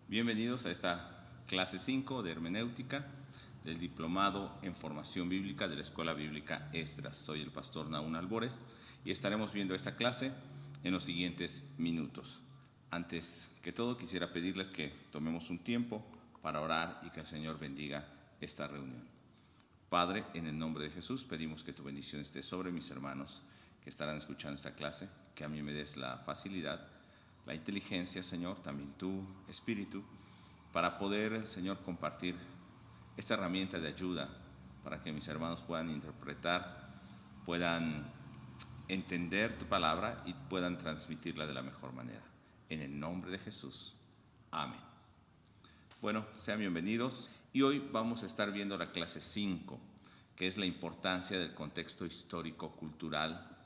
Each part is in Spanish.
Bienvenidos a esta clase 5 de hermenéutica del Diplomado en Formación Bíblica de la Escuela Bíblica Esdras. Soy el pastor Nahum Albores y estaremos viendo esta clase en los siguientes minutos. Antes que todo, quisiera pedirles que tomemos un tiempo para orar y que el Señor bendiga esta reunión. Padre, en el nombre de Jesús, pedimos que tu bendición esté sobre mis hermanos que estarán escuchando esta clase, que a mí me des la facilidad, la inteligencia, Señor, también tu Espíritu, para poder, Señor, compartir esta herramienta de ayuda para que mis hermanos puedan interpretar, puedan entender tu palabra y puedan transmitirla de la mejor manera. En el nombre de Jesús. Amén. Bueno, sean bienvenidos y hoy vamos a estar viendo la clase 5, que es la importancia del contexto histórico-cultural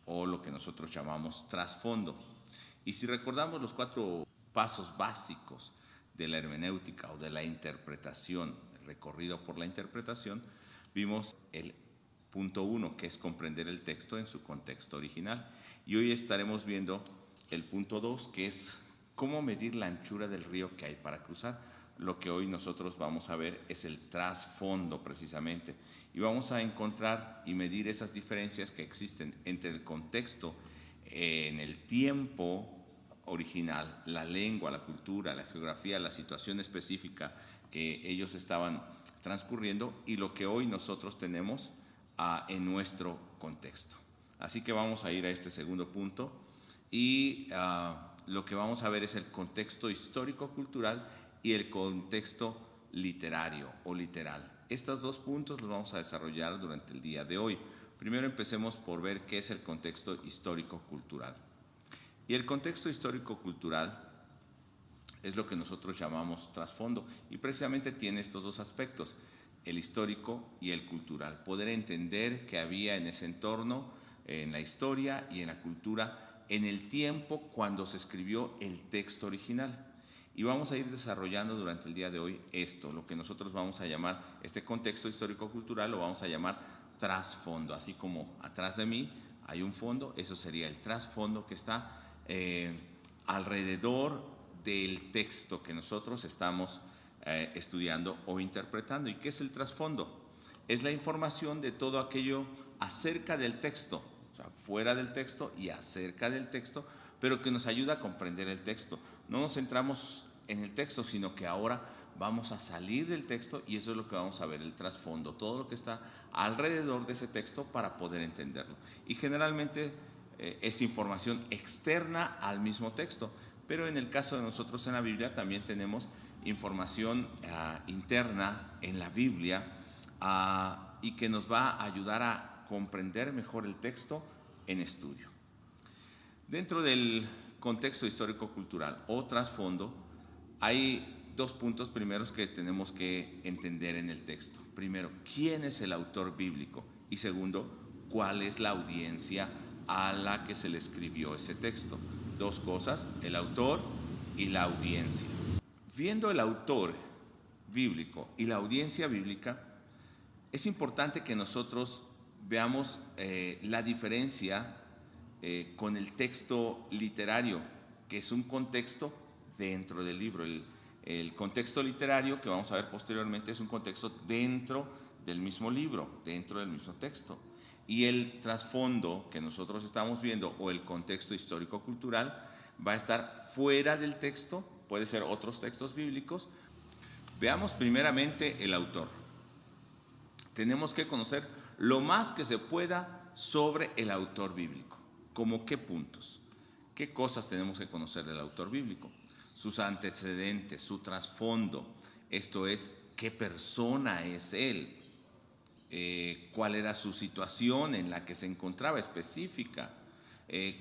o lo que nosotros llamamos trasfondo. Y si recordamos los 4 pasos básicos de la hermenéutica o de la interpretación, el recorrido por la interpretación, vimos el punto 1, que es comprender el texto en su contexto original. Y hoy estaremos viendo el punto 2, que es cómo medir la anchura del río que hay para cruzar. Lo que hoy nosotros vamos a ver es el trasfondo precisamente. Y vamos a encontrar y medir esas diferencias que existen entre el contexto en el tiempo original, la lengua, la cultura, la geografía, la situación específica que ellos estaban transcurriendo y lo que hoy nosotros tenemos en nuestro contexto. Así que vamos a ir a este segundo punto y lo que vamos a ver es el contexto histórico-cultural y el contexto literario o literal. Estos 2 puntos los vamos a desarrollar durante el día de hoy. Primero empecemos por ver qué es el contexto histórico-cultural. Y el contexto histórico-cultural es lo que nosotros llamamos trasfondo y precisamente tiene estos 2 aspectos, el histórico y el cultural. Poder entender qué había en ese entorno, en la historia y en la cultura, en el tiempo cuando se escribió el texto original. Y vamos a ir desarrollando durante el día de hoy esto, lo que nosotros vamos a llamar, este contexto histórico-cultural lo vamos a llamar trasfondo, así como atrás de mí hay un fondo, eso sería el trasfondo que está alrededor del texto que nosotros estamos estudiando o interpretando. ¿Y qué es el trasfondo? Es la información de todo aquello acerca del texto, o sea, fuera del texto y acerca del texto, pero que nos ayuda a comprender el texto. No nos centramos en el texto, sino que ahora vamos a salir del texto y eso es lo que vamos a ver, el trasfondo, todo lo que está alrededor de ese texto para poder entenderlo. Y generalmente es información externa al mismo texto, pero en el caso de nosotros en la Biblia también tenemos información interna en la Biblia y que nos va a ayudar a comprender mejor el texto en estudio. Dentro del contexto histórico-cultural o trasfondo hay 2 puntos primeros que tenemos que entender en el texto. Primero, ¿quién es el autor bíblico? Y segundo, ¿cuál es la audiencia a la que se le escribió ese texto? 2 cosas, el autor y la audiencia. Viendo el autor bíblico y la audiencia bíblica, es importante que nosotros veamos la diferencia con el texto literario, que es un contexto dentro del libro. El contexto literario que vamos a ver posteriormente es un contexto dentro del mismo libro, dentro del mismo texto. Y el trasfondo que nosotros estamos viendo o el contexto histórico-cultural va a estar fuera del texto, puede ser otros textos bíblicos. Veamos primeramente el autor. Tenemos que conocer lo más que se pueda sobre el autor bíblico. ¿Cómo qué puntos? ¿Qué cosas tenemos que conocer del autor bíblico? Sus antecedentes, su trasfondo, esto es, qué persona es él, cuál era su situación en la que se encontraba específica,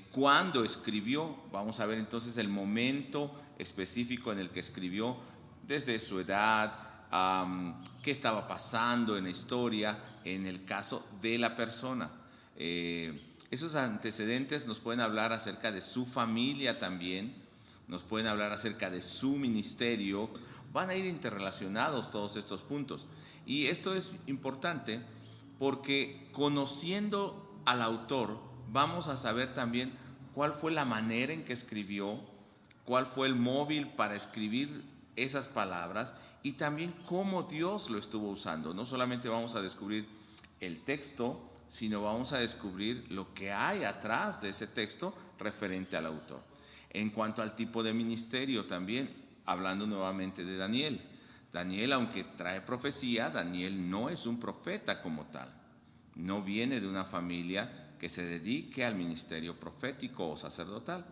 cuándo escribió, vamos a ver entonces el momento específico en el que escribió, desde su edad, qué estaba pasando en la historia, en el caso de la persona. Esos antecedentes nos pueden hablar acerca de su familia también, nos pueden hablar acerca de su ministerio, van a ir interrelacionados todos estos puntos. Y esto es importante porque conociendo al autor vamos a saber también cuál fue la manera en que escribió, cuál fue el móvil para escribir esas palabras y también cómo Dios lo estuvo usando. No solamente vamos a descubrir el texto, sino vamos a descubrir lo que hay atrás de ese texto referente al autor. En cuanto al tipo de ministerio también, hablando nuevamente de Daniel. Daniel, aunque trae profecía, Daniel no es un profeta como tal. No viene de una familia que se dedique al ministerio profético o sacerdotal.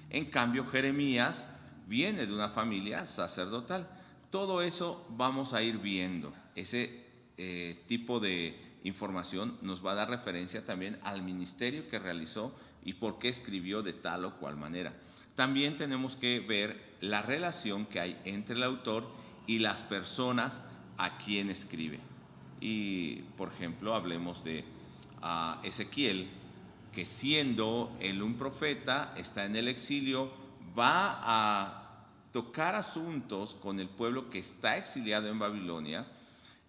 En cambio, Jeremías viene de una familia sacerdotal. Todo eso vamos a ir viendo. Ese tipo de información nos va a dar referencia también al ministerio que realizó y por qué escribió de tal o cual manera. También tenemos que ver la relación que hay entre el autor y las personas a quien escribe. Y, por ejemplo, hablemos de Ezequiel, que siendo él un profeta, está en el exilio, va a tocar asuntos con el pueblo que está exiliado en Babilonia,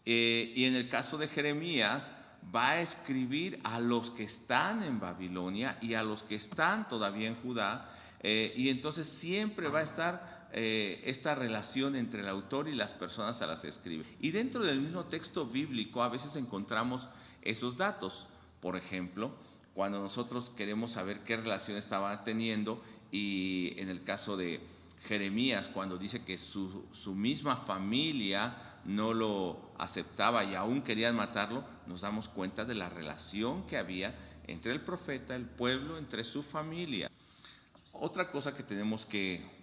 y en el caso de Jeremías va a escribir a los que están en Babilonia y a los que están todavía en Judá, y entonces siempre va a estar esta relación entre el autor y las personas a las que escribe. Y dentro del mismo texto bíblico a veces encontramos esos datos. Por ejemplo, cuando nosotros queremos saber qué relación estaba teniendo, y en el caso de Jeremías, cuando dice que su misma familia no lo aceptaba y aún querían matarlo, nos damos cuenta de la relación que había entre el profeta, el pueblo, entre su familia. Otra cosa que tenemos que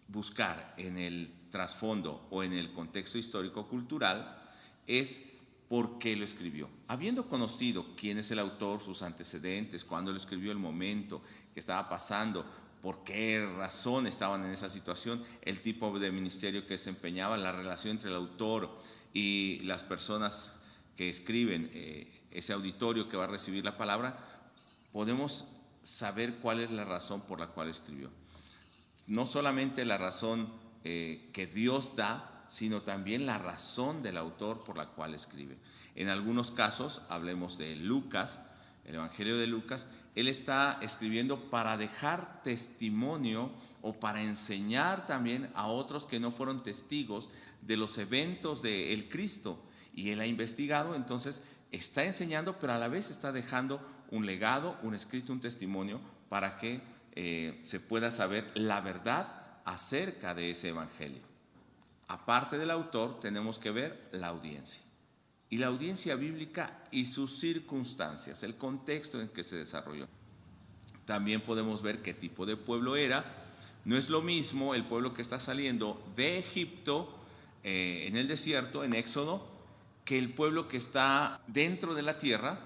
buscar en el trasfondo o en el contexto histórico-cultural es por qué lo escribió. Habiendo conocido quién es el autor, sus antecedentes, cuándo lo escribió, el momento que estaba pasando, por qué razón estaban en esa situación, el tipo de ministerio que desempeñaba, la relación entre el autor y las personas que escriben, ese auditorio que va a recibir la palabra, podemos saber cuál es la razón por la cual escribió. No solamente la razón que Dios da, sino también la razón del autor por la cual escribe. En algunos casos, hablemos de Lucas, el Evangelio de Lucas, él está escribiendo para dejar testimonio o para enseñar también a otros que no fueron testigos de los eventos del Cristo. Y él ha investigado, entonces está enseñando, pero a la vez está dejando un legado, un escrito, un testimonio para que se pueda saber la verdad acerca de ese evangelio. Aparte del autor, tenemos que ver la audiencia. Y la audiencia bíblica y sus circunstancias, el contexto en que se desarrolló. También podemos ver qué tipo de pueblo era. No es lo mismo el pueblo que está saliendo de Egipto en el desierto, en Éxodo, que el pueblo que está dentro de la tierra,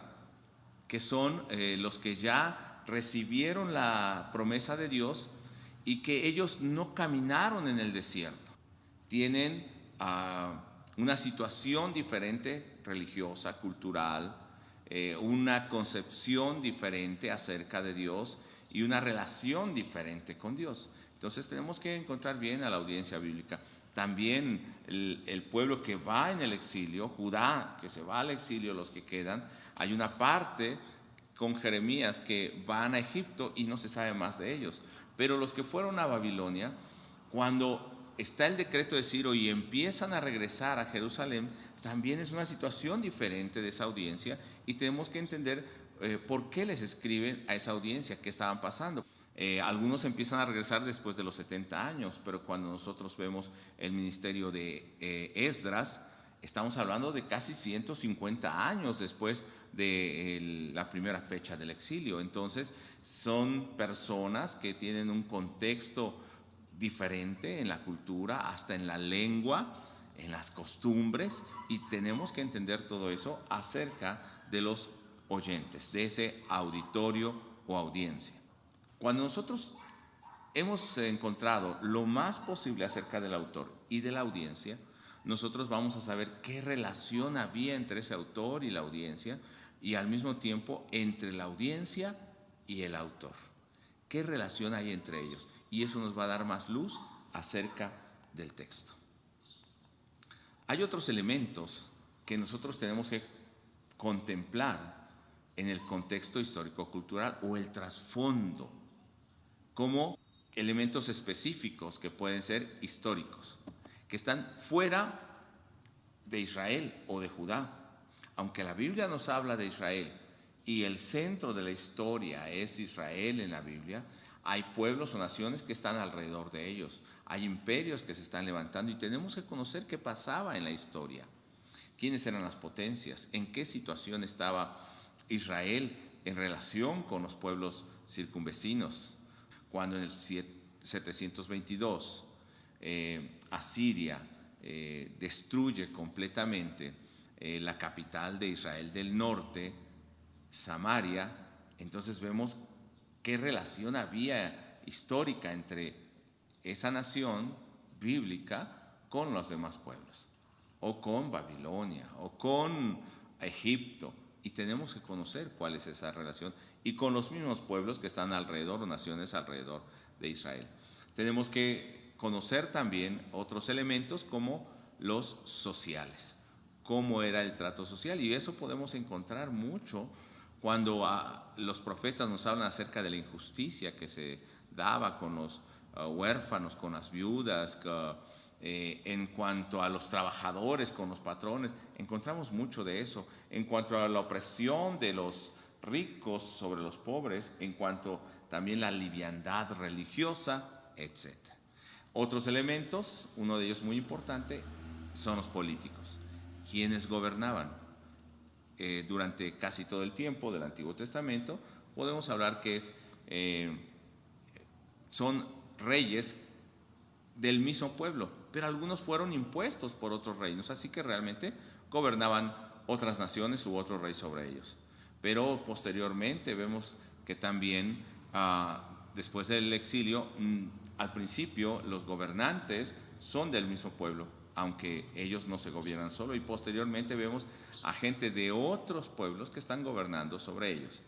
que son los que ya recibieron la promesa de Dios y que ellos no caminaron en el desierto. Tienen una situación diferente, religiosa, cultural, una concepción diferente acerca de Dios y una relación diferente con Dios. Entonces tenemos que encontrar bien a la audiencia bíblica. También el pueblo que va en el exilio, Judá, que se va al exilio, los que quedan, hay una parte con Jeremías que van a Egipto y no se sabe más de ellos. Pero los que fueron a Babilonia, cuando está el decreto de Ciro y empiezan a regresar a Jerusalén, también es una situación diferente de esa audiencia y tenemos que entender por qué les escriben a esa audiencia, qué estaban pasando. Algunos empiezan a regresar después de los 70 años, pero cuando nosotros vemos el ministerio de Esdras, estamos hablando de casi 150 años después de la primera fecha del exilio. Entonces son personas que tienen un contexto diferente en la cultura, hasta en la lengua, en las costumbres, y tenemos que entender todo eso acerca de los oyentes, de ese auditorio o audiencia. Cuando nosotros hemos encontrado lo más posible acerca del autor y de la audiencia, nosotros vamos a saber qué relación había entre ese autor y la audiencia, y al mismo tiempo entre la audiencia y el autor. ¿Qué relación hay entre ellos? Y eso nos va a dar más luz acerca del texto. Hay otros elementos que nosotros tenemos que contemplar en el contexto histórico-cultural o el trasfondo, como elementos específicos que pueden ser históricos, que están fuera de Israel o de Judá. Aunque la Biblia nos habla de Israel y el centro de la historia es Israel en la Biblia, hay pueblos o naciones que están alrededor de ellos, hay imperios que se están levantando y tenemos que conocer qué pasaba en la historia, quiénes eran las potencias, en qué situación estaba Israel en relación con los pueblos circunvecinos. Cuando en el 722 Asiria destruye completamente la capital de Israel del norte, Samaria, entonces vemos qué relación había histórica entre esa nación bíblica con los demás pueblos, o con Babilonia, o con Egipto, y tenemos que conocer cuál es esa relación, y con los mismos pueblos que están alrededor, o naciones alrededor de Israel. Tenemos que conocer también otros elementos como los sociales, cómo era el trato social, y eso podemos encontrar mucho cuando los profetas nos hablan acerca de la injusticia que se daba con los huérfanos, con las viudas, en cuanto a los trabajadores con los patrones. Encontramos mucho de eso. En cuanto a la opresión de los ricos sobre los pobres, en cuanto también la liviandad religiosa, etc. Otros elementos, uno de ellos muy importante, son los políticos. ¿Quiénes gobernaban? Durante casi todo el tiempo del Antiguo Testamento, podemos hablar que son reyes del mismo pueblo, pero algunos fueron impuestos por otros reinos, así que realmente gobernaban otras naciones u otro rey sobre ellos. Pero posteriormente vemos que también, después del exilio, al principio los gobernantes son del mismo pueblo, aunque ellos no se gobiernan solo, y posteriormente vemos a gente de otros pueblos que están gobernando sobre ellos.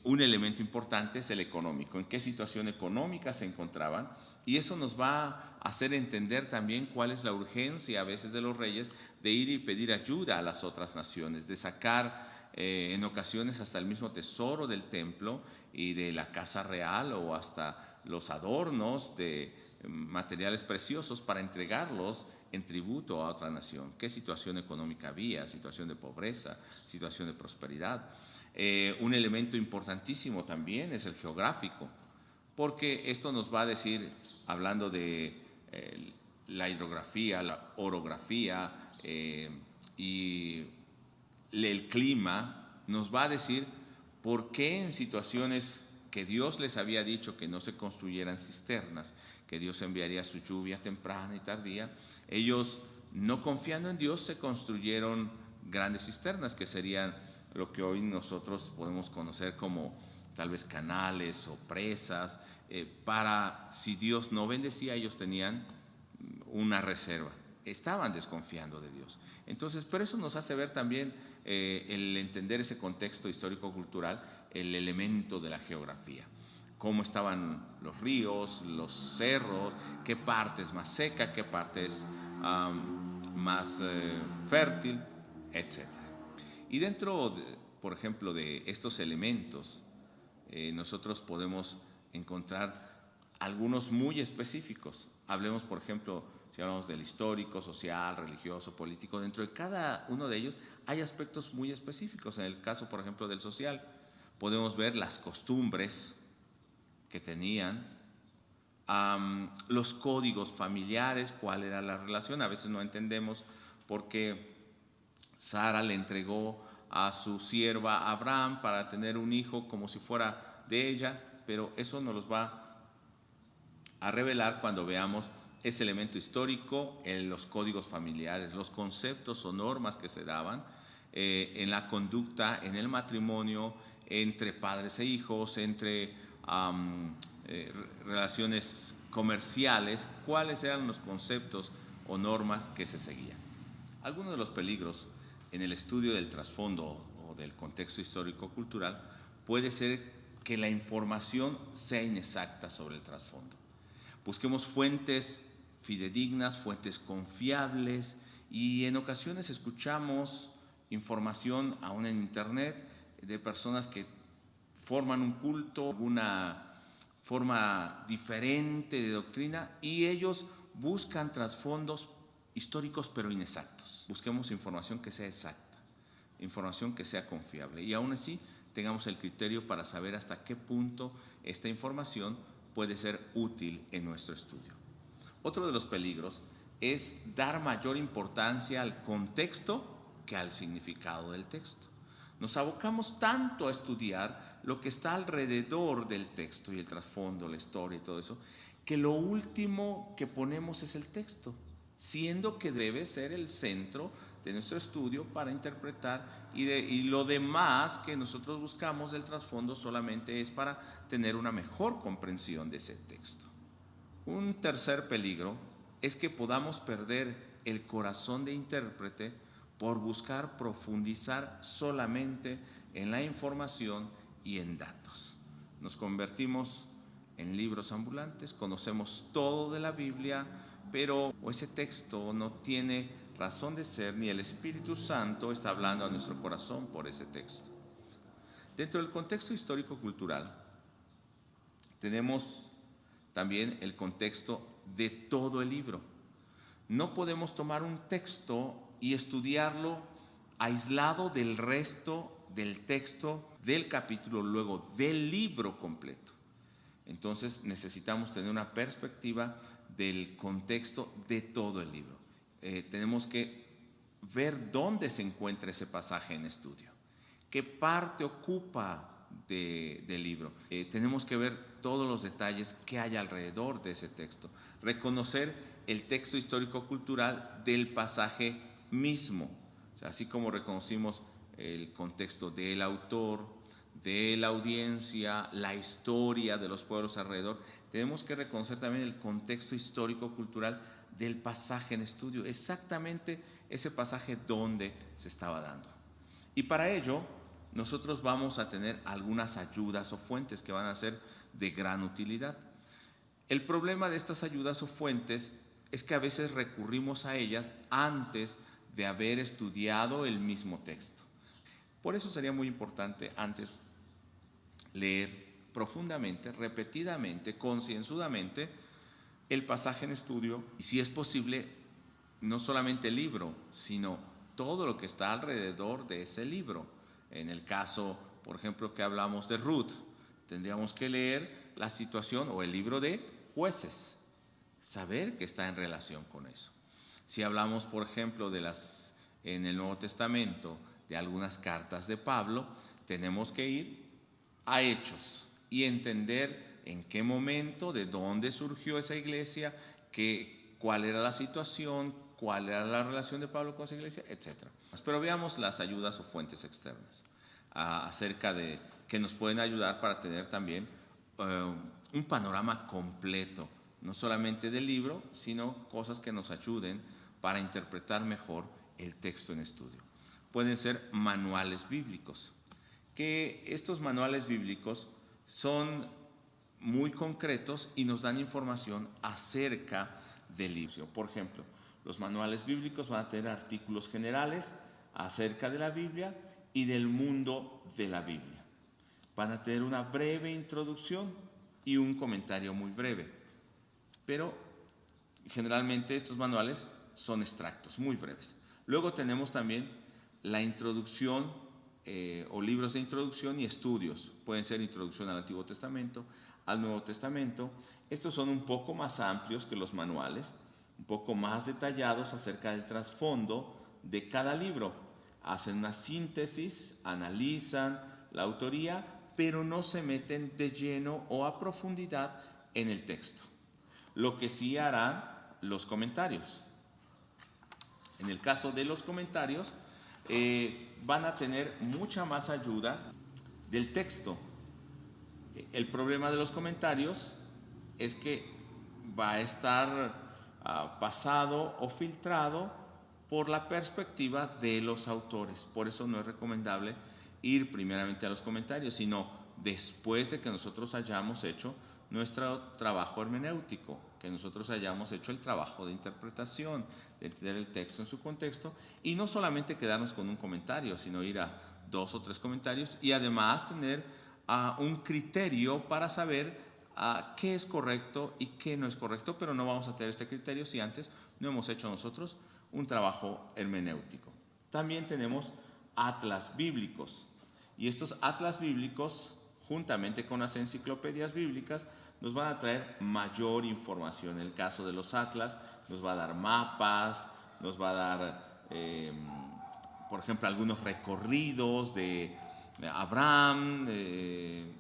Un elemento importante es el económico, en qué situación económica se encontraban, y eso nos va a hacer entender también cuál es la urgencia a veces de los reyes de ir y pedir ayuda a las otras naciones, de sacar en ocasiones hasta el mismo tesoro del templo y de la casa real, o hasta los adornos de materiales preciosos para entregarlos en tributo a otra nación. ¿Qué situación económica había? Situación de pobreza, situación de prosperidad. Un elemento importantísimo también es el geográfico, porque esto nos va a decir, hablando de la hidrografía, la orografía y el clima, nos va a decir por qué en situaciones que Dios les había dicho que no se construyeran cisternas, que Dios enviaría su lluvia temprana y tardía, ellos, no confiando en Dios, se construyeron grandes cisternas, que serían lo que hoy nosotros podemos conocer como tal vez canales o presas, para, si Dios no bendecía, ellos tenían una reserva. Estaban desconfiando de Dios. Entonces, pero eso nos hace ver también, el entender ese contexto histórico-cultural, el elemento de la geografía. Cómo estaban los ríos, los cerros, qué parte es más seca, qué parte es más fértil, etc. Y dentro, por ejemplo, de estos elementos, nosotros podemos encontrar algunos muy específicos. Hablemos, por ejemplo, si hablamos del histórico, social, religioso, político, dentro de cada uno de ellos hay aspectos muy específicos. En el caso, por ejemplo, del social, podemos ver las costumbres que tenían, los códigos familiares, cuál era la relación. A veces no entendemos por qué Sara le entregó a su sierva a Abraham para tener un hijo como si fuera de ella, pero eso nos los va a revelar cuando veamos ese elemento histórico en los códigos familiares, los conceptos o normas que se daban en la conducta, en el matrimonio, entre padres e hijos, entre relaciones comerciales, cuáles eran los conceptos o normas que se seguían. Algunos de los peligros en el estudio del trasfondo o del contexto histórico-cultural puede ser que la información sea inexacta sobre el trasfondo. Busquemos fuentes fidedignas, fuentes confiables, y en ocasiones escuchamos información aún en internet de personas que forman un culto, alguna forma diferente de doctrina y ellos buscan trasfondos históricos pero inexactos. Busquemos información que sea exacta, información que sea confiable y aún así tengamos el criterio para saber hasta qué punto esta información puede ser útil en nuestro estudio. Otro de los peligros es dar mayor importancia al contexto que al significado del texto. Nos abocamos tanto a estudiar lo que está alrededor del texto y el trasfondo, la historia y todo eso, que lo último que ponemos es el texto, siendo que debe ser el centro de nuestro estudio para interpretar y lo demás que nosotros buscamos del trasfondo solamente es para tener una mejor comprensión de ese texto. Un tercer peligro es que podamos perder el corazón de intérprete por buscar profundizar solamente en la información y en datos. Nos convertimos en libros ambulantes, conocemos todo de la Biblia, pero ese texto no tiene razón de ser, ni el Espíritu Santo está hablando a nuestro corazón por ese texto. Dentro del contexto histórico-cultural, tenemos también el contexto de todo el libro. No podemos tomar un texto y estudiarlo aislado del resto del texto, del capítulo, luego del libro completo. Entonces necesitamos tener una perspectiva del contexto de todo el libro. Tenemos que ver dónde se encuentra ese pasaje en estudio, qué parte ocupa del libro. Tenemos que ver todos los detalles que hay alrededor de ese texto, reconocer el texto histórico-cultural del pasaje mismo, o sea, así como reconocimos el contexto del autor, de la audiencia, la historia de los pueblos alrededor, tenemos que reconocer también el contexto histórico-cultural del pasaje en estudio, exactamente ese pasaje donde se estaba dando. Y para ello, nosotros vamos a tener algunas ayudas o fuentes que van a ser de gran utilidad. El problema de estas ayudas o fuentes es que a veces recurrimos a ellas antes de haber estudiado el mismo texto. Por eso sería muy importante antes leer profundamente, repetidamente, concienzudamente el pasaje en estudio y, si es posible, no solamente el libro, sino todo lo que está alrededor de ese libro. En el caso, por ejemplo, que hablamos de Ruth, tendríamos que leer la situación o el libro de Jueces, saber que está en relación con eso. Si hablamos, por ejemplo, en el Nuevo Testamento, de algunas cartas de Pablo, tenemos que ir a Hechos y entender en qué momento, de dónde surgió esa iglesia, cuál era la situación, cuál era la relación de Pablo con esa iglesia, etc. Pero veamos las ayudas o fuentes externas acerca de que nos pueden ayudar para tener también un panorama completo, no solamente del libro, sino cosas que nos ayuden para interpretar mejor el texto en estudio. Pueden ser manuales bíblicos, que estos manuales bíblicos son muy concretos y nos dan información acerca del libro. Por ejemplo, los manuales bíblicos van a tener artículos generales acerca de la Biblia y del mundo de la Biblia. Van a tener una breve introducción y un comentario muy breve, pero generalmente estos manuales son extractos muy breves. Luego tenemos también la introducción o libros de introducción y estudios. Pueden ser introducción al Antiguo Testamento, al Nuevo Testamento. Estos son un poco más amplios que los manuales, un poco más detallados acerca del trasfondo de cada libro. Hacen una síntesis, analizan la autoría, pero no se meten de lleno o a profundidad en el texto. Lo que sí harán los comentarios. En el caso de los comentarios, van a tener mucha más ayuda del texto. El problema de los comentarios es que va a estar pasado o filtrado por la perspectiva de los autores. Por eso no es recomendable ir primeramente a los comentarios, sino después de que nosotros hayamos hecho nuestro trabajo hermenéutico, que nosotros hayamos hecho el trabajo de interpretación, de entender el texto en su contexto, y no solamente quedarnos con un comentario, sino ir a 2 o 3 comentarios y además tener un criterio para saber qué es correcto y qué no es correcto, pero no vamos a tener este criterio si antes no hemos hecho nosotros un trabajo hermenéutico. También tenemos atlas bíblicos, y estos atlas bíblicos, juntamente con las enciclopedias bíblicas, nos van a traer mayor información. En el caso de los atlas, nos va a dar mapas, nos va a dar, por ejemplo, algunos recorridos de Abraham, de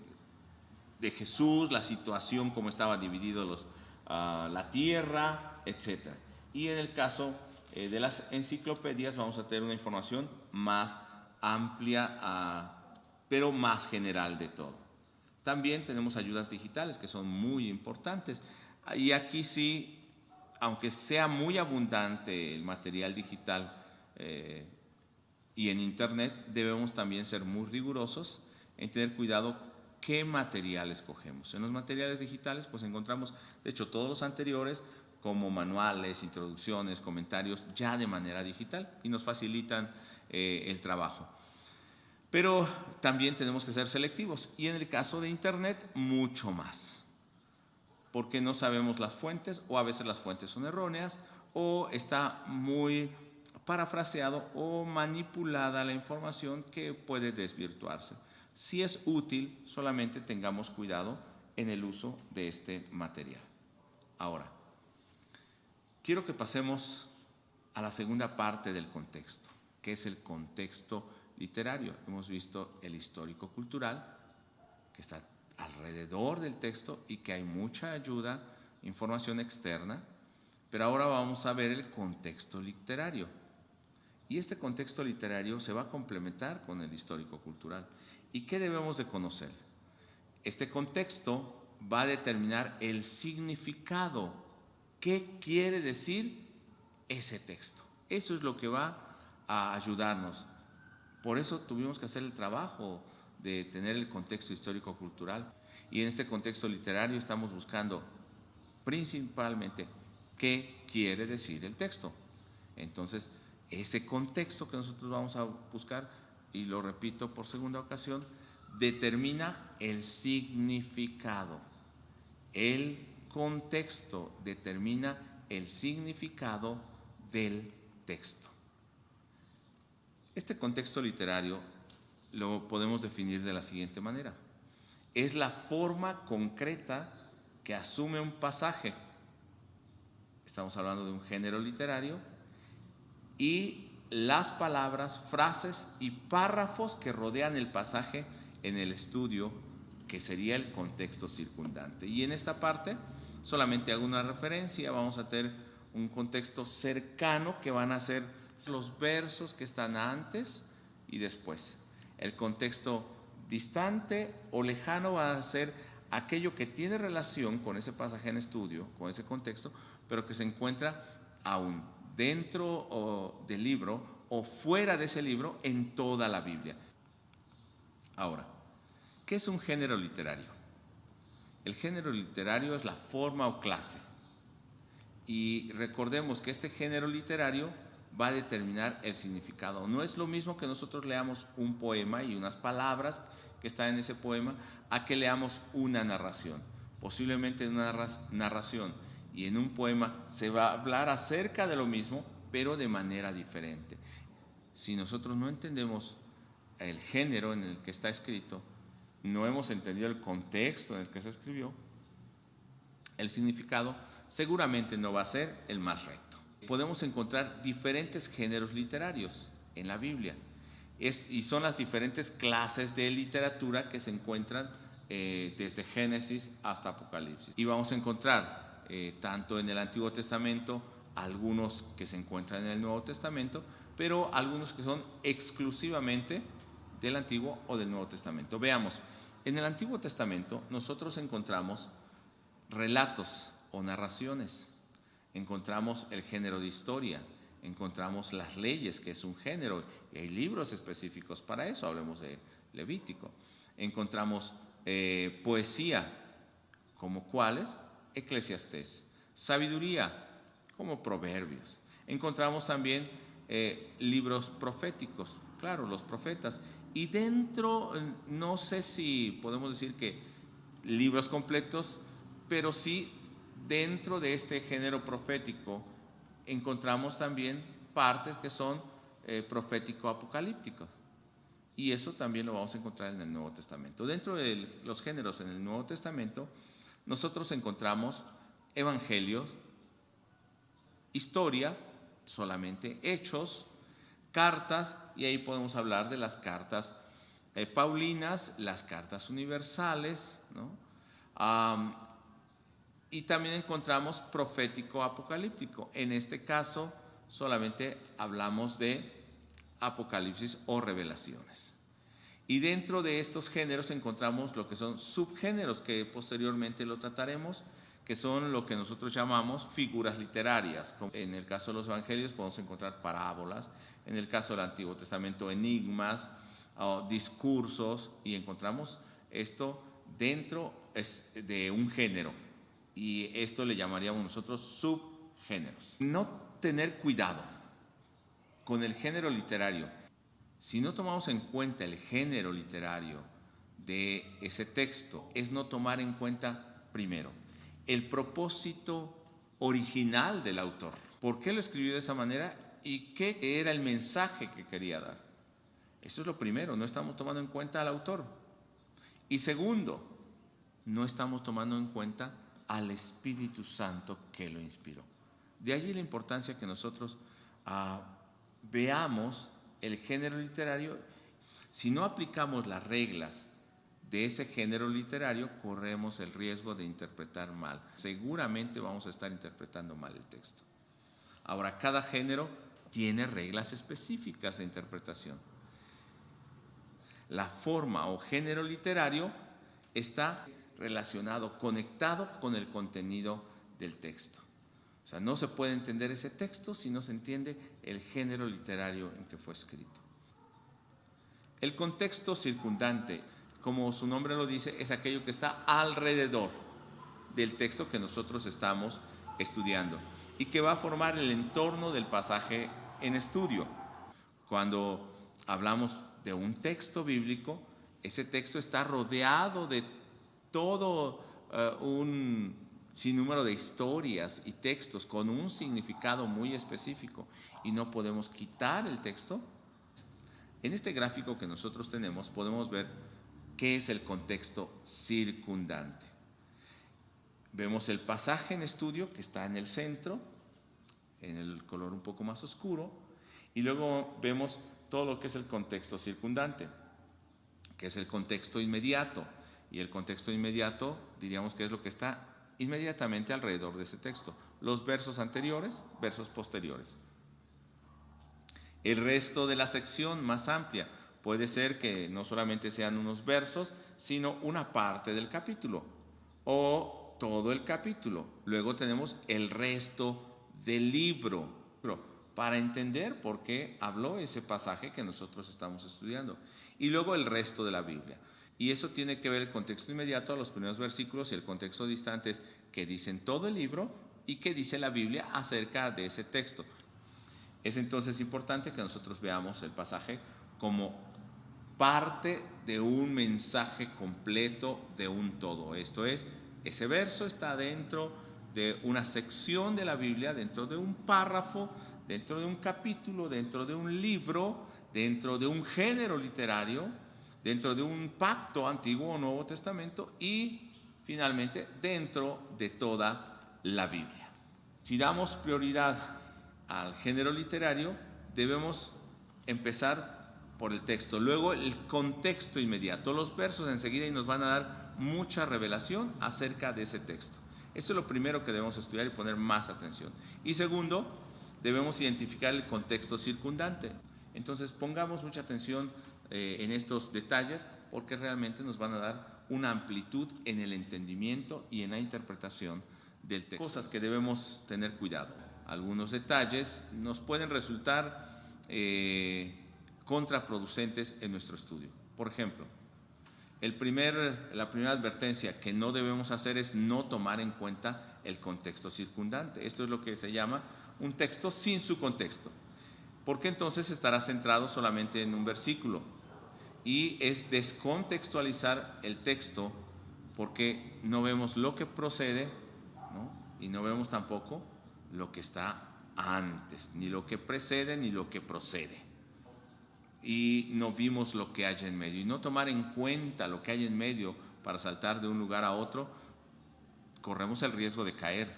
Jesús, la situación, cómo estaban divididos la tierra, etc. Y en el caso de las enciclopedias vamos a tener una información más amplia, pero más general de todo. También tenemos ayudas digitales que son muy importantes. Y aquí sí, aunque sea muy abundante el material digital y en internet, debemos también ser muy rigurosos en tener cuidado qué material escogemos. En los materiales digitales pues encontramos, de hecho, todos los anteriores como manuales, introducciones, comentarios ya de manera digital y nos facilitan el trabajo. Pero también tenemos que ser selectivos y en el caso de internet mucho más, porque no sabemos las fuentes o a veces las fuentes son erróneas o está muy parafraseado o manipulada la información que puede desvirtuarse. Si es útil, solamente tengamos cuidado en el uso de este material. Ahora, quiero que pasemos a la segunda parte del contexto, que es el contexto literario. Hemos visto el histórico-cultural, que está alrededor del texto y que hay mucha ayuda, información externa, pero ahora vamos a ver el contexto literario. Y este contexto literario se va a complementar con el histórico-cultural. ¿Y qué debemos de conocer? Este contexto va a determinar el significado. ¿Qué quiere decir ese texto? Eso es lo que va a ayudarnos. Por eso tuvimos que hacer el trabajo de tener el contexto histórico-cultural. Y en este contexto literario estamos buscando principalmente qué quiere decir el texto. Entonces, ese contexto que nosotros vamos a buscar, y lo repito por segunda ocasión, determina el significado. El contexto determina el significado del texto. Este contexto literario lo podemos definir de la siguiente manera. Es la forma concreta que asume un pasaje. Estamos hablando de un género literario y las palabras, frases y párrafos que rodean el pasaje en el estudio, que sería el contexto circundante. Y en esta parte solamente hago una referencia, vamos a tener un contexto cercano que van a ser los versos que están antes y después. El contexto distante o lejano va a ser aquello que tiene relación con ese pasaje en estudio, con ese contexto, pero que se encuentra aún dentro del libro o fuera de ese libro en toda la Biblia. Ahora, ¿qué es un género literario? El género literario es la forma o clase. Y recordemos que este género literario va a determinar el significado. No es lo mismo que nosotros leamos un poema y unas palabras que están en ese poema a que leamos una narración. Posiblemente en una narración y en un poema se va a hablar acerca de lo mismo, pero de manera diferente. Si nosotros no entendemos el género en el que está escrito, no hemos entendido el contexto en el que se escribió, el significado seguramente no va a ser el más recto. Podemos encontrar diferentes géneros literarios en la Biblia y son las diferentes clases de literatura que se encuentran desde Génesis hasta Apocalipsis. Y vamos a encontrar tanto en el Antiguo Testamento, algunos que se encuentran en el Nuevo Testamento, pero algunos que son exclusivamente del Antiguo o del Nuevo Testamento. Veamos, en el Antiguo Testamento nosotros encontramos relatos o narraciones, encontramos el género de historia, encontramos las leyes, que es un género, y hay libros específicos para eso, hablemos de Levítico. Encontramos poesía, como cuáles, Eclesiastés, sabiduría, como Proverbios. Encontramos también libros proféticos, claro, los profetas, y dentro, no sé si podemos decir que libros completos, pero sí dentro de este género profético encontramos también partes que son profético-apocalípticos. Y eso también lo vamos a encontrar en el Nuevo Testamento. Dentro de los géneros en el Nuevo Testamento, nosotros encontramos evangelios, historia, solamente hechos, cartas, y ahí podemos hablar de las cartas paulinas, las cartas universales, ¿no? Y también encontramos profético apocalíptico. En este caso solamente hablamos de Apocalipsis o revelaciones. Y dentro de estos géneros encontramos lo que son subgéneros, que posteriormente lo trataremos, que son lo que nosotros llamamos figuras literarias. En el caso de los evangelios podemos encontrar parábolas, en el caso del Antiguo Testamento enigmas, discursos, y encontramos esto dentro de un género, y esto le llamaríamos nosotros subgéneros. No tener cuidado con el género literario, si no tomamos en cuenta el género literario de ese texto, es no tomar en cuenta, primero, el propósito original del autor. ¿Por qué lo escribió de esa manera y qué era el mensaje que quería dar? Eso es lo primero, no estamos tomando en cuenta al autor. Y segundo, no estamos tomando en cuenta al Espíritu Santo que lo inspiró. De allí la importancia que nosotros veamos el género literario. Si no aplicamos las reglas de ese género literario, corremos el riesgo de interpretar mal. Seguramente vamos a estar interpretando mal el texto. Ahora, cada género tiene reglas específicas de interpretación. La forma o género literario está relacionado, conectado con el contenido del texto. O sea, no se puede entender ese texto si no se entiende el género literario en que fue escrito. El contexto circundante, como su nombre lo dice, es aquello que está alrededor del texto que nosotros estamos estudiando y que va a formar el entorno del pasaje en estudio. Cuando hablamos de un texto bíblico, ese texto está rodeado de todo un sinnúmero de historias y textos con un significado muy específico, y no podemos quitar el texto. En este gráfico que nosotros tenemos podemos ver qué es el contexto circundante. Vemos el pasaje en estudio que está en el centro, en el color un poco más oscuro, y luego vemos todo lo que es el contexto circundante, que es el contexto inmediato. Y el contexto inmediato diríamos que es lo que está inmediatamente alrededor de ese texto: los versos anteriores, versos posteriores. El resto de la sección más amplia puede ser que no solamente sean unos versos, sino una parte del capítulo o todo el capítulo. Luego tenemos el resto del libro, para entender por qué habló ese pasaje que nosotros estamos estudiando. Y luego el resto de la Biblia. Y eso tiene que ver el contexto inmediato a los primeros versículos, y el contexto distante es que dicen todo el libro y que dice la Biblia acerca de ese texto. Es entonces importante que nosotros veamos el pasaje como parte de un mensaje completo, de un todo. Esto es, ese verso está dentro de una sección de la Biblia, dentro de un párrafo, dentro de un capítulo, dentro de un libro, dentro de un género literario, dentro de un pacto antiguo o Nuevo Testamento, y finalmente dentro de toda la Biblia. Si damos prioridad al género literario, debemos empezar por el texto, luego el contexto inmediato, los versos enseguida, y nos van a dar mucha revelación acerca de ese texto. Eso es lo primero que debemos estudiar y poner más atención. Y segundo, debemos identificar el contexto circundante. Entonces pongamos mucha atención en estos detalles, porque realmente nos van a dar una amplitud en el entendimiento y en la interpretación del texto. Cosas que debemos tener cuidado. Algunos detalles nos pueden resultar contraproducentes en nuestro estudio. Por ejemplo, la primera advertencia que no debemos hacer es no tomar en cuenta el contexto circundante. Esto es lo que se llama un texto sin su contexto, porque entonces estará centrado solamente en un versículo, y es descontextualizar el texto porque no vemos lo que procede, ¿no? Y no vemos tampoco lo que está antes, ni lo que precede ni lo que procede. Y no vimos lo que hay en medio. Y no tomar en cuenta lo que hay en medio para saltar de un lugar a otro, corremos el riesgo de caer.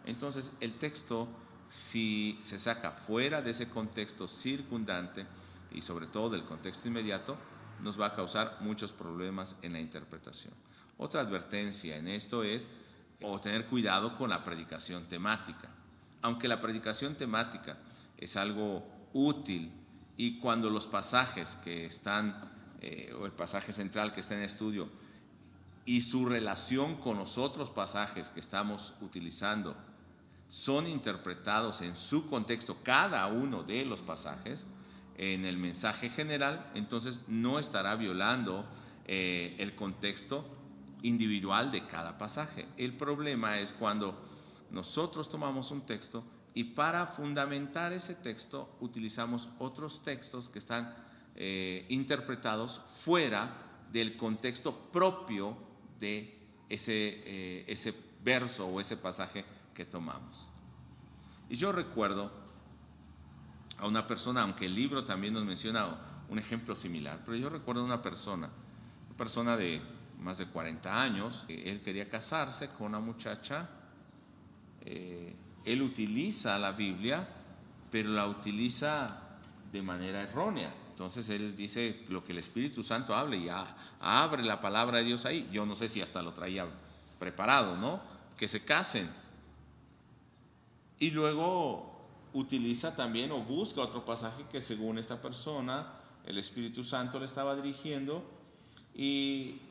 Entonces el texto, si se saca fuera de ese contexto circundante y sobre todo del contexto inmediato, nos va a causar muchos problemas en la interpretación. Otra advertencia en esto es tener cuidado con la predicación temática. Aunque la predicación temática es algo útil, y cuando los pasajes que están, o el pasaje central que está en estudio, y su relación con los otros pasajes que estamos utilizando, son interpretados en su contexto, cada uno de los pasajes, en el mensaje general, entonces no estará violando el contexto individual de cada pasaje. El problema es cuando nosotros tomamos un texto y para fundamentar ese texto utilizamos otros textos que están interpretados fuera del contexto propio de ese verso o ese pasaje que tomamos. Y yo recuerdo a una persona, aunque el libro también nos menciona un ejemplo similar, pero yo recuerdo a una persona de más de 40 años, él quería casarse con una muchacha, él utiliza la Biblia, pero la utiliza de manera errónea. Entonces él dice lo que el Espíritu Santo hable y abre la palabra de Dios ahí. Yo no sé si hasta lo traía preparado, ¿no? Que se casen. Y luego utiliza también o busca otro pasaje que según esta persona el Espíritu Santo le estaba dirigiendo y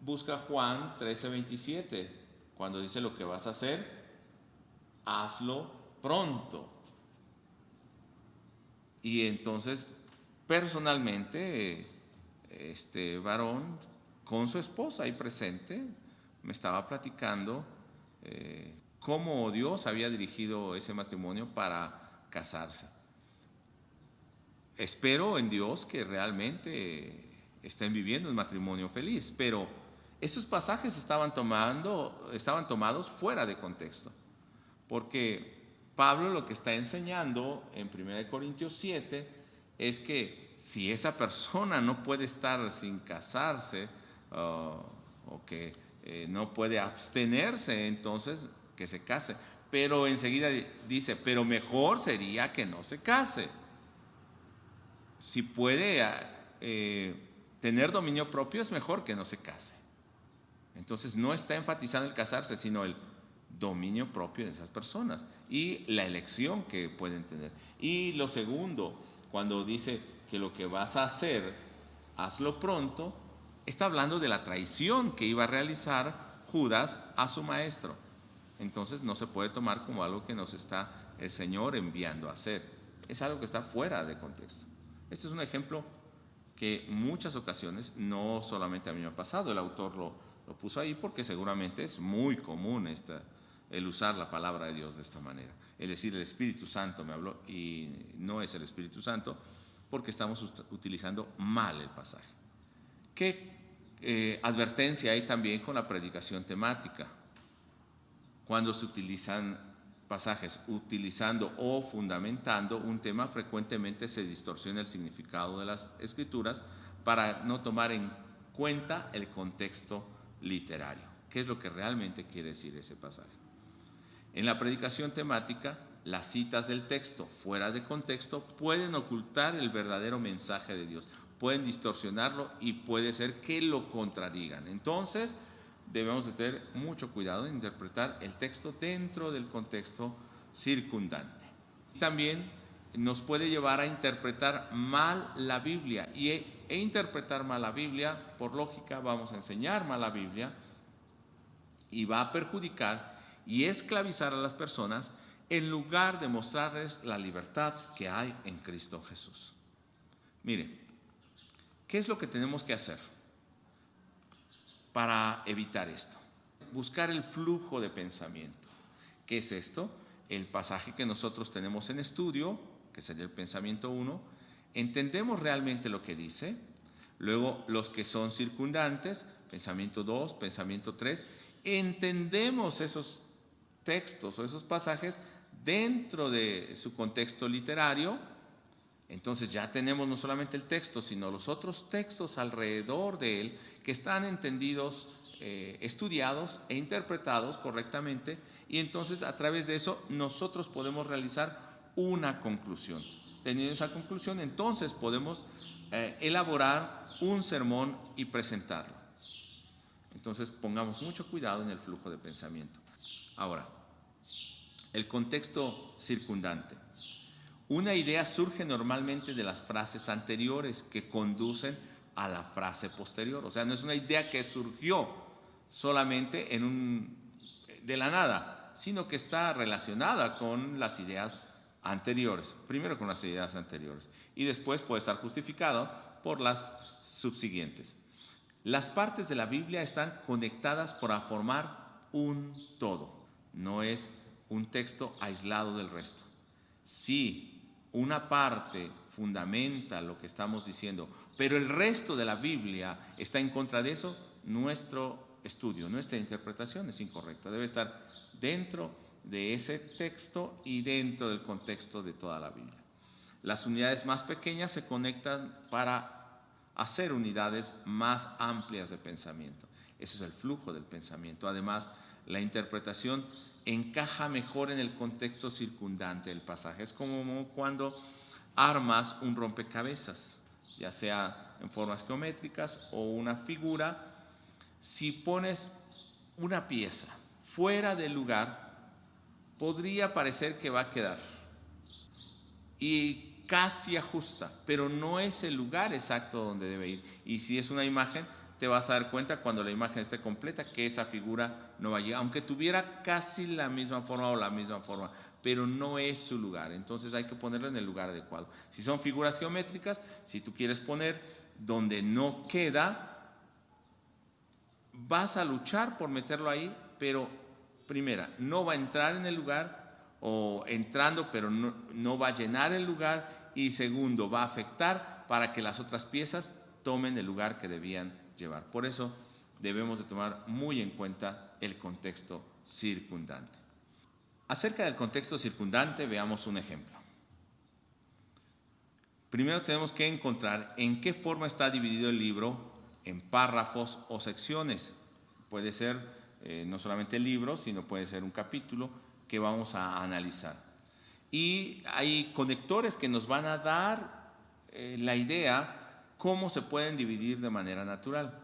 busca Juan 13:27, cuando dice lo que vas a hacer, hazlo pronto. Y entonces personalmente este varón con su esposa ahí presente me estaba platicando cómo Dios había dirigido ese matrimonio para casarse. Espero en Dios que realmente estén viviendo un matrimonio feliz, pero esos pasajes estaban tomados fuera de contexto, porque Pablo lo que está enseñando en 1 Corintios 7 es que si esa persona no puede estar sin casarse o que no puede abstenerse, entonces que se case. Pero enseguida dice, pero mejor sería que no se case. Si puede tener dominio propio, es mejor que no se case. Entonces no está enfatizando el casarse, sino el dominio propio de esas personas y la elección que pueden tener. Y lo segundo, cuando dice que lo que vas a hacer, hazlo pronto, está hablando de la traición que iba a realizar Judas a su maestro. Entonces no se puede tomar como algo que nos está el Señor enviando a hacer. Es algo que está fuera de contexto. Este es un ejemplo que muchas ocasiones, no solamente a mí me ha pasado, el autor lo puso ahí porque seguramente es muy común el usar la palabra de Dios de esta manera. Es decir, el Espíritu Santo me habló y no es el Espíritu Santo porque estamos utilizando mal el pasaje. ¿Qué advertencia hay también con la predicación temática? Cuando se utilizan pasajes utilizando o fundamentando un tema, frecuentemente se distorsiona el significado de las escrituras para no tomar en cuenta el contexto literario. ¿Qué es lo que realmente quiere decir ese pasaje? En la predicación temática, las citas del texto fuera de contexto pueden ocultar el verdadero mensaje de Dios, pueden distorsionarlo y puede ser que lo contradigan. Entonces, debemos de tener mucho cuidado en interpretar el texto dentro del contexto circundante. También nos puede llevar a interpretar mal la Biblia e interpretar mal la Biblia, por lógica, vamos a enseñar mal la Biblia y va a perjudicar y esclavizar a las personas en lugar de mostrarles la libertad que hay en Cristo Jesús. Mire, ¿qué es lo que tenemos que hacer para evitar esto? Buscar el flujo de pensamiento. ¿Qué es esto? El pasaje que nosotros tenemos en estudio, que sería el pensamiento 1, entendemos realmente lo que dice, luego los que son circundantes, pensamiento 2, pensamiento 3, entendemos esos textos o esos pasajes dentro de su contexto literario. Entonces ya tenemos no solamente el texto, sino los otros textos alrededor de él que están entendidos, estudiados e interpretados correctamente, y entonces a través de eso nosotros podemos realizar una conclusión. Teniendo esa conclusión, entonces podemos elaborar un sermón y presentarlo. Entonces pongamos mucho cuidado en el flujo de pensamiento. Ahora, el contexto circundante. Una idea surge normalmente de las frases anteriores que conducen a la frase posterior. O sea, no es una idea que surgió solamente de la nada, sino que está relacionada con las ideas anteriores. Primero con las ideas anteriores y después puede estar justificado por las subsiguientes. Las partes de la Biblia están conectadas para formar un todo. No es un texto aislado del resto. Si una parte fundamenta lo que estamos diciendo, pero el resto de la Biblia está en contra de eso, nuestro estudio, nuestra interpretación es incorrecta. Debe estar dentro de ese texto y dentro del contexto de toda la Biblia. Las unidades más pequeñas se conectan para hacer unidades más amplias de pensamiento. Ese es el flujo del pensamiento. Además, la interpretación encaja mejor en el contexto circundante del pasaje. Es como cuando armas un rompecabezas, ya sea en formas geométricas o una figura. Si pones una pieza fuera del lugar, podría parecer que va a quedar y casi ajusta, pero no es el lugar exacto donde debe ir. Y si es una imagen, te vas a dar cuenta cuando la imagen esté completa que esa figura no va a llegar, aunque tuviera casi la misma forma o la misma forma, pero no es su lugar. Entonces hay que ponerlo en el lugar adecuado. Si son figuras geométricas, si tú quieres poner donde no queda, vas a luchar por meterlo ahí, pero primera, no va a entrar en el lugar, o entrando pero no va a llenar el lugar, y segundo, va a afectar para que las otras piezas tomen el lugar que debían llevar. Por eso debemos de tomar muy en cuenta el contexto circundante. Acerca del contexto circundante, veamos un ejemplo. Primero tenemos que encontrar en qué forma está dividido el libro, en párrafos o secciones. Puede ser no solamente el libro, sino puede ser un capítulo que vamos a analizar. Y hay conectores que nos van a dar la idea cómo se pueden dividir de manera natural.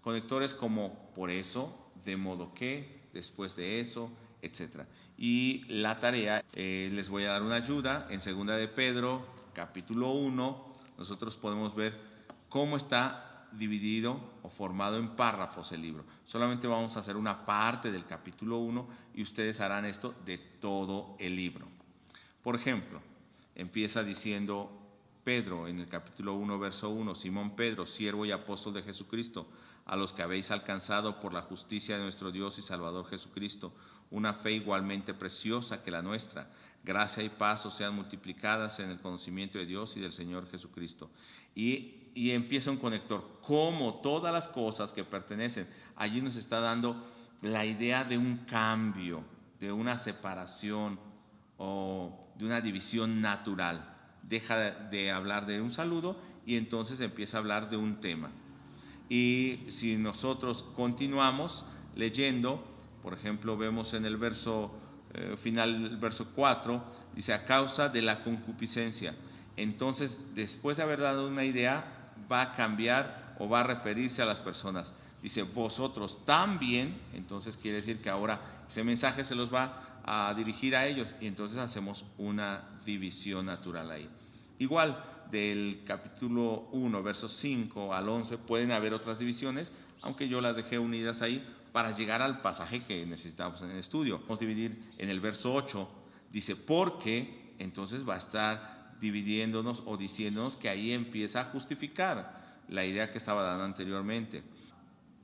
Conectores como por eso, de modo que, después de eso, etc. Y la tarea, les voy a dar una ayuda. En 2 de Pedro, capítulo 1, nosotros podemos ver cómo está dividido o formado en párrafos el libro. Solamente vamos a hacer una parte del capítulo 1 y ustedes harán esto de todo el libro. Por ejemplo, empieza diciendo Pedro en el capítulo 1, verso 1, Simón Pedro, siervo y apóstol de Jesucristo, a los que habéis alcanzado por la justicia de nuestro Dios y Salvador Jesucristo, una fe igualmente preciosa que la nuestra. Gracia y paz os sean multiplicadas en el conocimiento de Dios y del Señor Jesucristo. Y empieza un conector, como todas las cosas que pertenecen. Allí nos está dando la idea de un cambio, de una separación o de una división natural. Deja de hablar de un saludo y entonces empieza a hablar de un tema. Y si nosotros continuamos leyendo, por ejemplo, vemos en el verso final, el verso 4, dice, a causa de la concupiscencia. Entonces, después de haber dado una idea, va a cambiar o va a referirse a las personas. Dice, vosotros también, entonces quiere decir que ahora ese mensaje se los va a dirigir a ellos, y entonces hacemos una división natural ahí. Igual, del capítulo 1, versos 5 al 11, pueden haber otras divisiones, aunque yo las dejé unidas ahí para llegar al pasaje que necesitamos en el estudio. Vamos a dividir en el verso 8, dice, porque entonces va a estar dividiéndonos o diciéndonos que ahí empieza a justificar la idea que estaba dando anteriormente.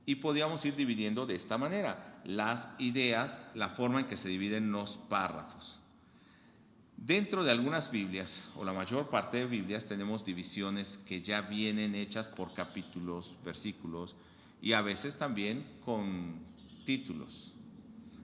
Y podíamos ir dividiendo de esta manera las ideas, la forma en que se dividen los párrafos. Dentro de algunas Biblias, o la mayor parte de Biblias, tenemos divisiones que ya vienen hechas por capítulos, versículos, y a veces también con títulos.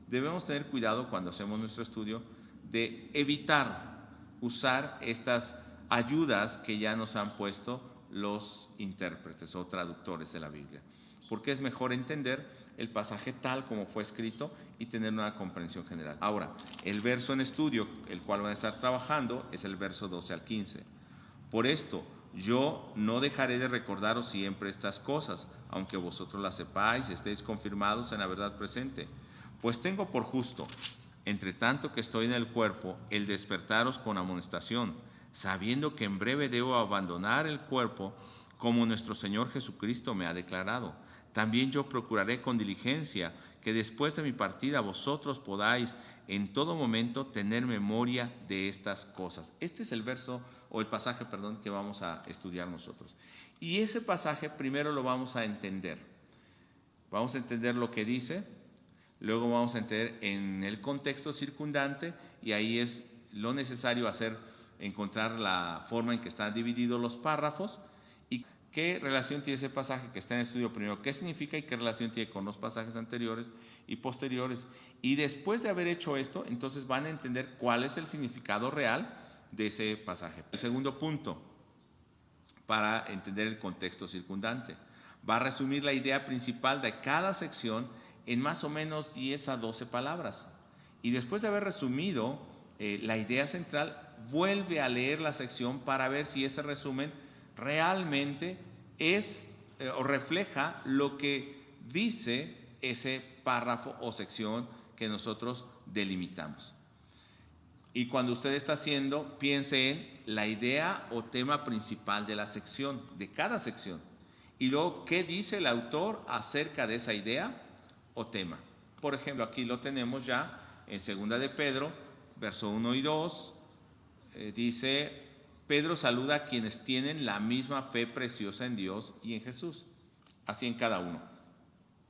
Debemos tener cuidado cuando hacemos nuestro estudio de evitar usar estas ayudas que ya nos han puesto los intérpretes o traductores de la Biblia, porque es mejor entender el pasaje tal como fue escrito y tener una comprensión general. Ahora, el verso en estudio, el cual van a estar trabajando, es el verso 12 al 15. Por esto, yo no dejaré de recordaros siempre estas cosas, aunque vosotros las sepáis y estéis confirmados en la verdad presente. Pues tengo por justo, entre tanto que estoy en el cuerpo, el despertaros con amonestación, sabiendo que en breve debo abandonar el cuerpo, como nuestro Señor Jesucristo me ha declarado. También yo procuraré con diligencia que después de mi partida vosotros podáis en todo momento tener memoria de estas cosas. Este es el verso o el pasaje, que vamos a estudiar nosotros. Y ese pasaje primero lo vamos a entender. Vamos a entender lo que dice, luego vamos a entender en el contexto circundante, y ahí es lo necesario encontrar la forma en que están divididos los párrafos y qué relación tiene ese pasaje que está en el estudio primero, qué significa y qué relación tiene con los pasajes anteriores y posteriores. Y después de haber hecho esto, entonces van a entender cuál es el significado real de ese pasaje. El segundo punto, para entender el contexto circundante, va a resumir la idea principal de cada sección en más o menos 10 a 12 palabras. Y después de haber resumido la idea central, vuelve a leer la sección para ver si ese resumen realmente es o refleja lo que dice ese párrafo o sección que nosotros delimitamos. Y cuando usted está haciendo, piense en la idea o tema principal de la sección, de cada sección. Y luego, ¿qué dice el autor acerca de esa idea o tema? Por ejemplo, aquí lo tenemos ya en 2 de Pedro, verso 1 y 2, dice: Pedro saluda a quienes tienen la misma fe preciosa en Dios y en Jesús. Así en cada uno.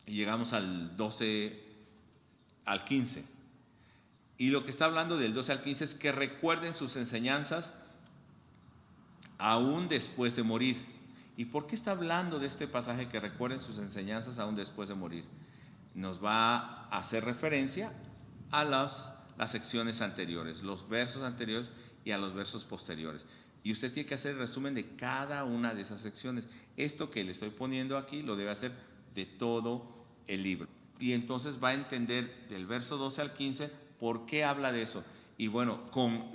Y llegamos al 12 al 15. Y lo que está hablando del 12 al 15 es que recuerden sus enseñanzas aún después de morir. ¿Y por qué está hablando de este pasaje, que recuerden sus enseñanzas aún después de morir? Nos va a hacer referencia a las secciones anteriores, los versos anteriores y a los versos posteriores. Y usted tiene que hacer el resumen de cada una de esas secciones. Esto que le estoy poniendo aquí lo debe hacer de todo el libro. Y entonces va a entender del verso 12 al 15 por qué habla de eso. Y bueno,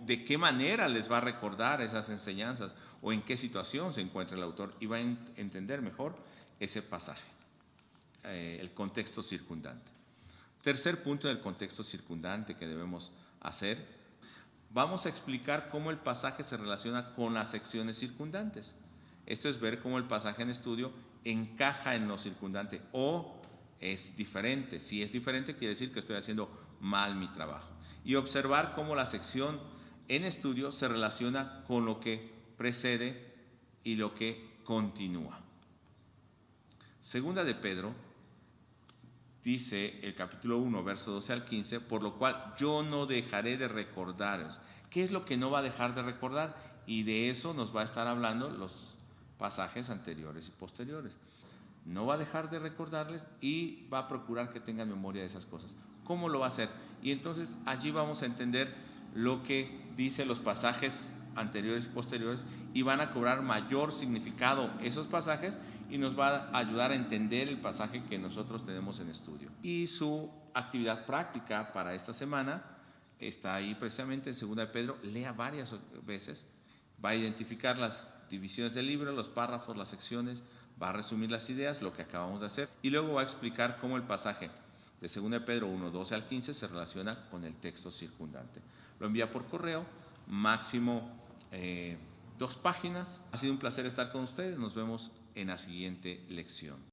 de qué manera les va a recordar esas enseñanzas o en qué situación se encuentra el autor. Y va a entender mejor ese pasaje, el contexto circundante. Tercer punto del contexto circundante que debemos hacer. Vamos a explicar cómo el pasaje se relaciona con las secciones circundantes. Esto es ver cómo el pasaje en estudio encaja en lo circundante o es diferente. Si es diferente, quiere decir que estoy haciendo mal mi trabajo. Y observar cómo la sección en estudio se relaciona con lo que precede y lo que continúa. 2 de Pedro dice el capítulo 1, verso 12 al 15, por lo cual yo no dejaré de recordaros. ¿Qué es lo que no va a dejar de recordar? Y de eso nos va a estar hablando los pasajes anteriores y posteriores. No va a dejar de recordarles y va a procurar que tengan memoria de esas cosas. ¿Cómo lo va a hacer? Y entonces allí vamos a entender lo que dicen los pasajes anteriores y posteriores, y van a cobrar mayor significado esos pasajes y nos va a ayudar a entender el pasaje que nosotros tenemos en estudio. Y su actividad práctica para esta semana está ahí precisamente en 2 de Pedro. Lea varias veces, va a identificar las divisiones del libro, los párrafos, las secciones, va a resumir las ideas, lo que acabamos de hacer, y luego va a explicar cómo el pasaje de 2 de Pedro 1, 12 al 15 se relaciona con el texto circundante. Lo envía por correo, máximo 2 páginas. Ha sido un placer estar con ustedes. Nos vemos en la siguiente lección.